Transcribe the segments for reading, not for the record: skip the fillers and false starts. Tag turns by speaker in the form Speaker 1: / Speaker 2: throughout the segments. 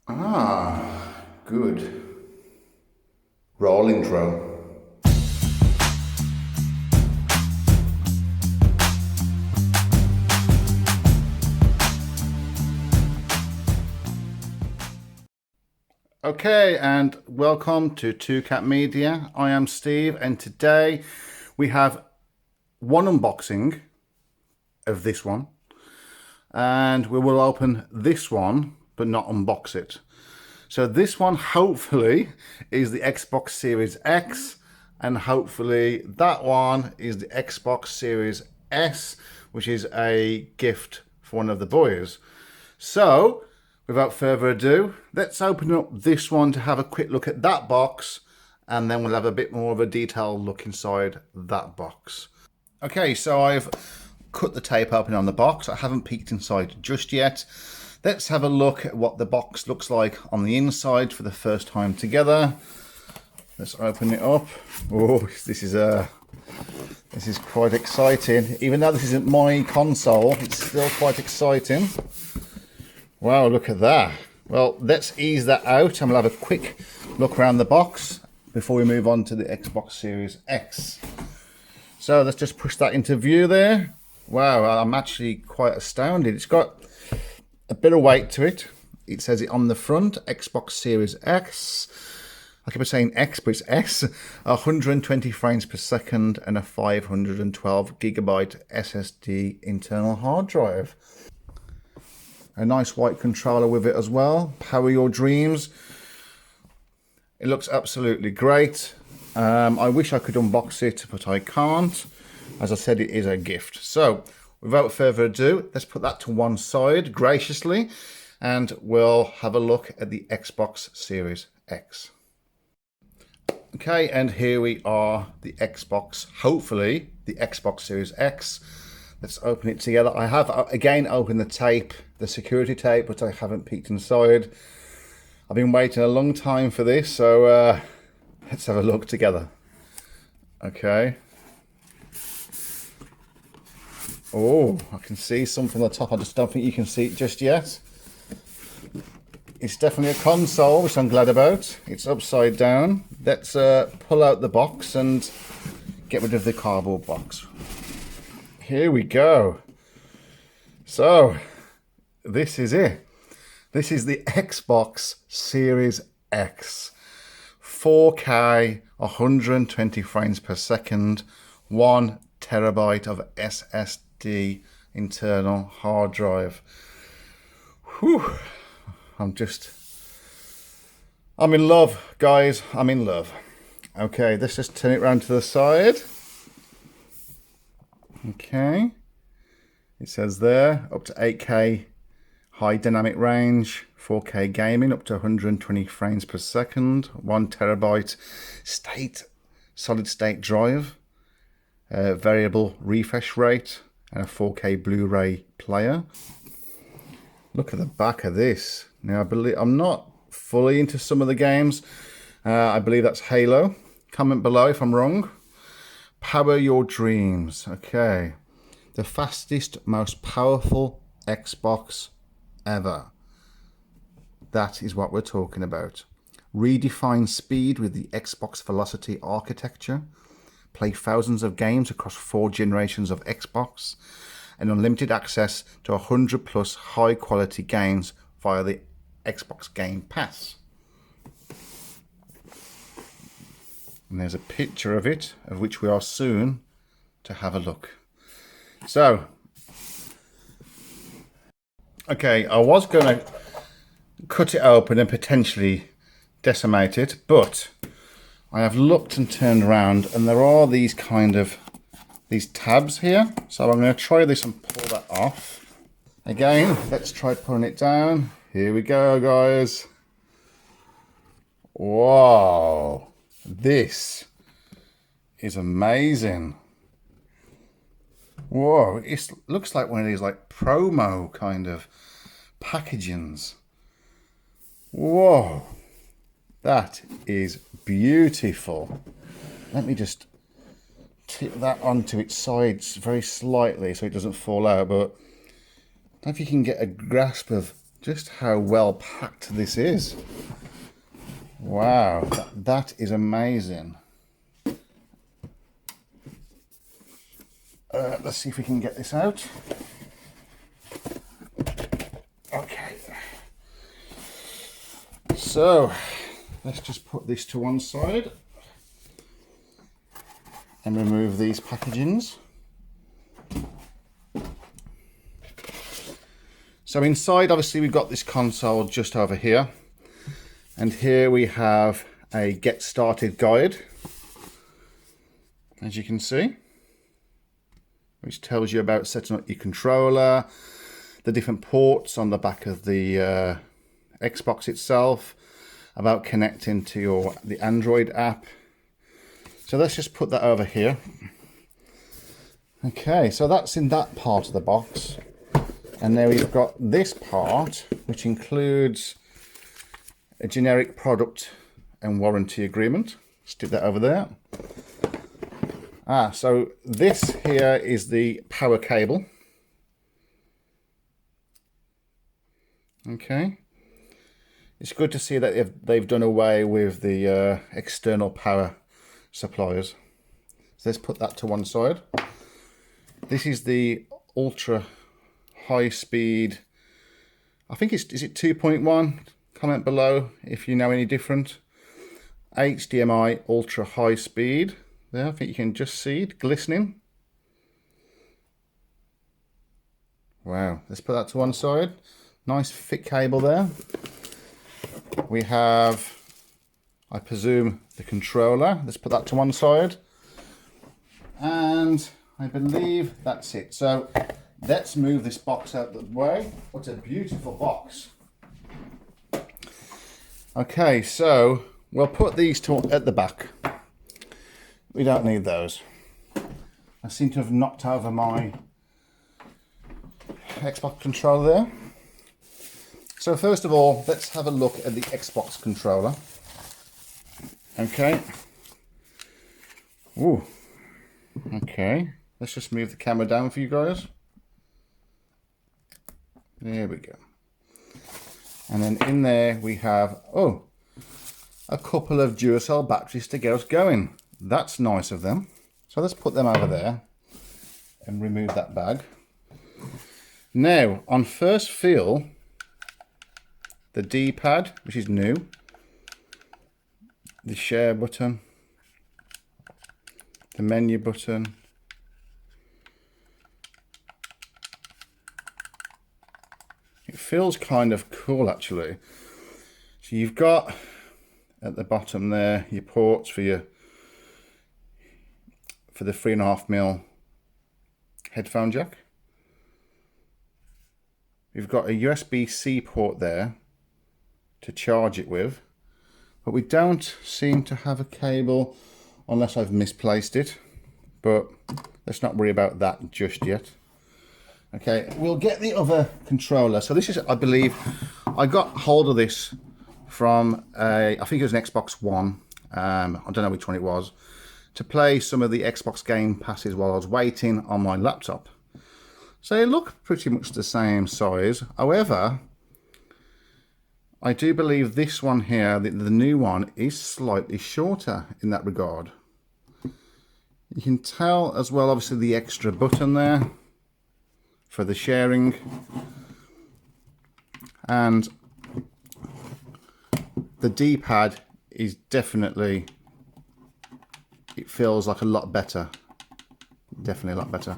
Speaker 1: Ah, good. Roll intro. Okay, and welcome to Two Cat Media. I am Steve, and today we have one unboxing of this one, and we will open this one but not unbox it. So this one hopefully is the Xbox Series X, and hopefully that one is the Xbox Series S, which is a gift for one of the boys. So without further ado, let's open up this one to have a quick look at that box, and then we'll have a bit more of a detailed look inside that box. Okay, so I've cut the tape open on the box. I haven't peeked inside just yet. Let's have a look at what the box looks like on the inside for the first time together. Let's open it up. Oh, this is quite exciting. Even though this isn't my console, it's still quite exciting. Wow, look at that. Well, let's ease that out and we'll have a quick look around the box before we move on to the Xbox Series X. So let's just push that into view there. Wow, I'm actually quite astounded. It's got a bit of weight to it. It says it on the front, Xbox Series X. I keep saying X, but it's S. 120 frames per second and a 512 gigabyte SSD internal hard drive. A nice white controller with it as well. Power your dreams. It looks absolutely great. I wish I could unbox it, but I can't. As I said, it is a gift. So without further ado, let's put that to one side graciously, and we'll have a look at the Xbox Series X. Okay, and here we are, the Xbox, hopefully the Xbox Series X. Let's open it together. I have, again, opened the tape, the security tape, but I haven't peeked inside. I've been waiting a long time for this, so let's have a look together. Okay. Oh, I can see some from the top. I just don't think you can see it just yet. It's definitely a console, which I'm glad about. It's upside down. Let's pull out the box and get rid of the cardboard box. Here we go. So, this is it. This is the Xbox Series X. 4K, 120 frames per second, 1 terabyte of SSD internal hard drive. Whew. I'm in love, guys. I'm in love. Okay, let's just turn it around to the side. Okay. It says there, up to 8K high dynamic range, 4K gaming, up to 120 frames per second, 1 terabyte solid state drive, variable refresh rate, and a 4K Blu-ray player. Look at the back of this. Now, I'm not fully into some of the games. I believe that's Halo. Comment below if I'm wrong. Power your dreams. Okay. The fastest, most powerful Xbox ever. That is what we're talking about. Redefine speed with the Xbox Velocity architecture. Play thousands of games across 4 generations of Xbox. And unlimited access to 100 plus high quality games via the Xbox Game Pass. And there's a picture of it, of which we are soon to have a look. So, okay, I was going to cut it open and potentially decimate it, but I have looked and turned around and there are these tabs here. So I'm going to try this and pull that off. Again, let's try pulling it down. Here we go, guys. Wow. This is amazing. Whoa, it looks like one of these like promo kind of packagings. Whoa, that is beautiful. Let me just tip that onto its sides very slightly so it doesn't fall out, but I don't know if you can get a grasp of just how well packed this is. Wow, that is amazing. Let's see if we can get this out. Okay. So, let's just put this to one side and remove these packagings. So inside, obviously, we've got this console just over here. And here we have a get started guide, as you can see, which tells you about setting up your controller, the different ports on the back of the Xbox itself, about connecting to the Android app. So let's just put that over here. Okay, so that's in that part of the box. And now we've got this part, which includes a generic product and warranty agreement. Stick that over there. So this here is the power cable. Okay. It's good to see that they've done away with the external power suppliers. So let's put that to one side. This is the ultra high speed. I think is it 2.1? Comment below if you know any different. HDMI ultra high speed. There, I think you can just see it glistening. Wow, let's put that to one side. Nice thick cable there. We have, I presume, the controller. Let's put that to one side. And I believe that's it. So let's move this box out of the way. What a beautiful box. Okay, so we'll put these at the back. We don't need those. I seem to have knocked over my Xbox controller there. So first of all, let's have a look at the Xbox controller. Okay. Ooh. Okay. Let's just move the camera down for you guys. There we go. And then in there we have, a couple of Duracell batteries to get us going. That's nice of them. So let's put them over there and remove that bag. Now, on first feel, the D-pad, which is new, the share button, the menu button, it feels kind of cool actually. So you've got at the bottom there your ports for the 3.5mm headphone jack. We've got a USB-C port there to charge it with, but we don't seem to have a cable unless I've misplaced it, but let's not worry about that just yet. Okay, we'll get the other controller. So this is, I believe, I got hold of this from I think it was an Xbox One, I don't know which one it was, to play some of the Xbox Game Passes while I was waiting on my laptop. So they look pretty much the same size. However, I do believe this one here, the new one, is slightly shorter in that regard. You can tell as well, obviously, the extra button there for the sharing. And the D-pad is definitely, it feels like a lot better. Definitely a lot better.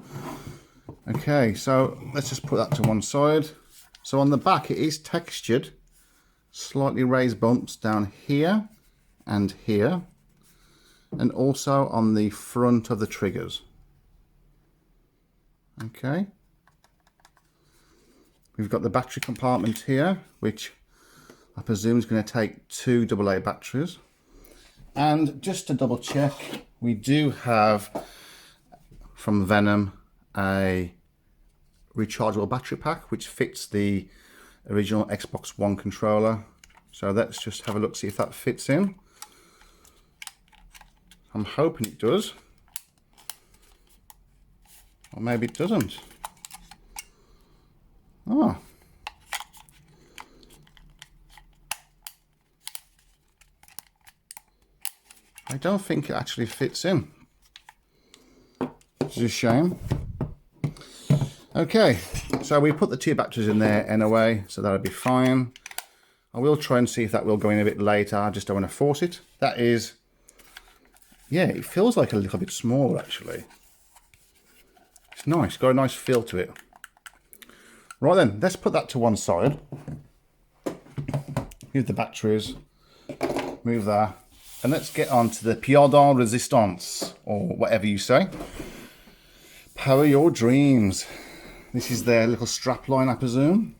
Speaker 1: Okay, so let's just put that to one side. So on the back it is textured, slightly raised bumps down here and here, and also on the front of the triggers. Okay. We've got the battery compartment here, which I presume is going to take 2 AA batteries. And just to double check, we do have from Venom a rechargeable battery pack which fits the original Xbox One controller. So let's just have a look, see if that fits in. I'm hoping it does, or maybe it doesn't. Oh, I don't think it actually fits in, which is a shame. Okay, so we put the two batteries in there anyway, so that'll be fine. I will try and see if that will go in a bit later. I just don't want to force it. That is, yeah, it feels like a little bit smaller actually. It's nice, got a nice feel to it. Right then, let's put that to one side. Move the batteries, move that, and let's get on to the pièce de résistance, or whatever you say. Power your dreams. This is their little strap line, I presume.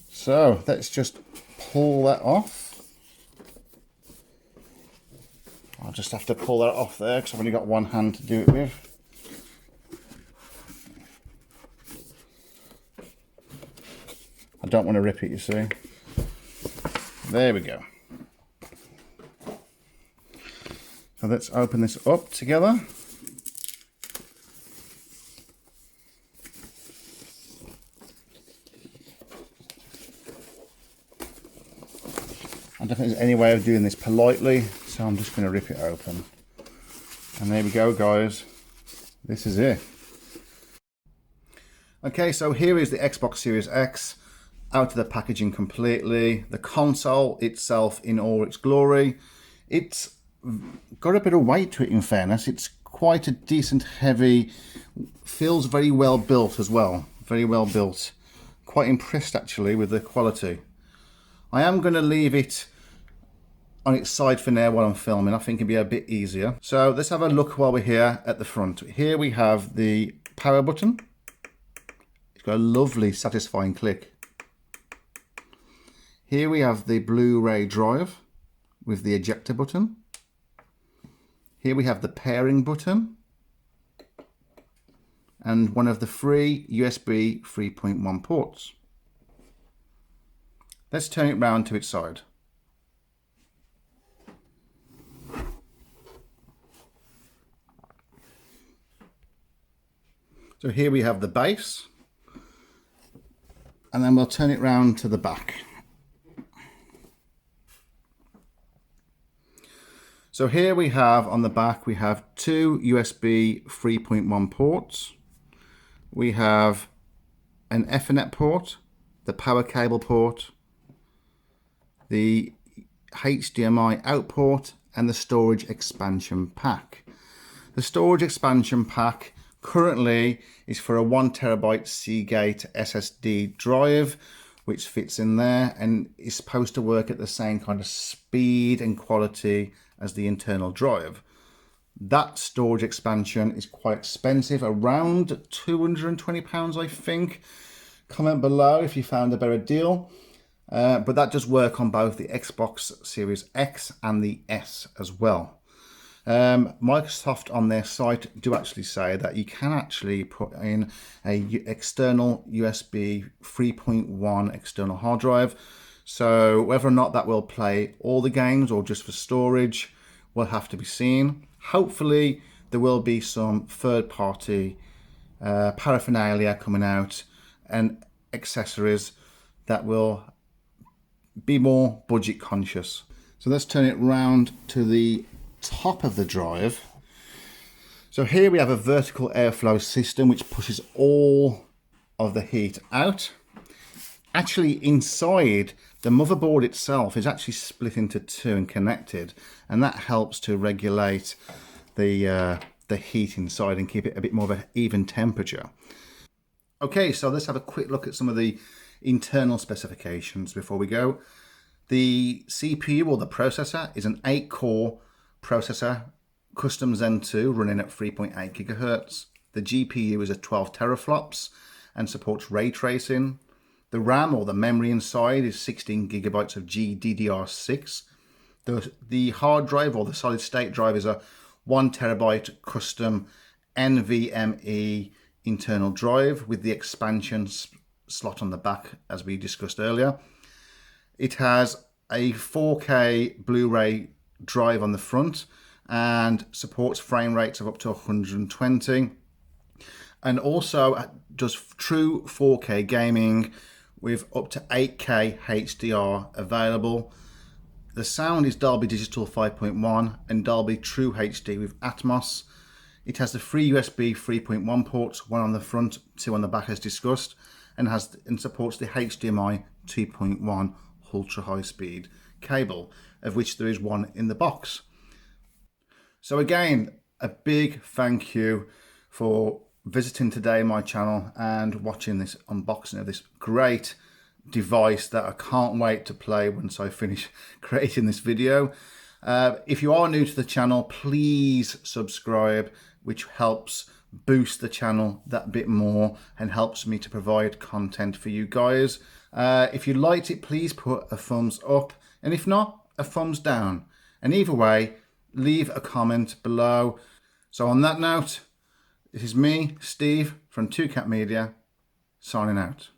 Speaker 1: So let's just pull that off. I'll just have to pull that off there because I've only got one hand to do it with. I don't want to rip it, you see. There we go. So let's open this up together. I don't think there's any way of doing this politely, so I'm just going to rip it open. And there we go, guys. This is it. Okay, so here is the Xbox Series X out of the packaging completely. The console itself in all its glory. It's got a bit of weight to it, in fairness. It's quite a decent, heavy, feels very well built as well. Very well built. Quite impressed actually with the quality. I am going to leave it on its side for now while I'm filming. I think it'd be a bit easier. So let's have a look while we're here at the front. Here we have the power button. It's got a lovely, satisfying click. Here we have the Blu-ray drive with the ejector button. Here we have the pairing button and one of the free USB 3.1 ports. Let's turn it round to its side. So here we have the base, and then we'll turn it round to the back. So here we have on the back, we have two USB 3.1 ports. We have an Ethernet port, the power cable port, the HDMI out port, and the storage expansion pack. The storage expansion pack currently is for a 1 terabyte Seagate SSD drive, which fits in there and is supposed to work at the same kind of speed and quality as the internal drive. That storage expansion is quite expensive, around £220 I think. Comment below if you found a better deal. But that does work on both the Xbox Series X and the S as well. Microsoft on their site do actually say that you can actually put in a external USB 3.1 external hard drive. So whether or not that will play all the games or just for storage will have to be seen. Hopefully there will be some third-party paraphernalia coming out and accessories that will be more budget conscious. So let's turn it round to the top of the drive. So here we have a vertical airflow system which pushes all of the heat out. Actually inside the motherboard itself is actually split into two and connected, and that helps to regulate the heat inside and keep it a bit more of an even temperature. Okay, so let's have a quick look at some of the internal specifications before we go. The CPU, or the processor, is an 8-core processor, custom Zen 2 running at 3.8 gigahertz. The GPU is a 12 teraflops and supports ray tracing. The RAM, or the memory inside, is 16 gigabytes of GDDR6. The hard drive, or the solid state drive, is a 1 terabyte custom NVMe internal drive with the expansion slot on the back, as we discussed earlier. It has a 4K Blu-ray drive on the front and supports frame rates of up to 120, and also does true 4K gaming with up to 8K HDR available. The sound is Dolby Digital 5.1 and Dolby True HD with Atmos. It has the 3 USB 3.1 ports, one on the front, 2 on the back as discussed, and supports the HDMI 2.1 ultra high speed cable, of which there is one in the box. So again, a big thank you for visiting today my channel and watching this unboxing of this great device that I can't wait to play once I finish creating this video. If you are new to the channel, please subscribe, which helps boost the channel that bit more and helps me to provide content for you guys. If you liked it, please put a thumbs up, and if not, a thumbs down. And either way, leave a comment below. So on that note, this is me, Steve from 2Cat Media, signing out.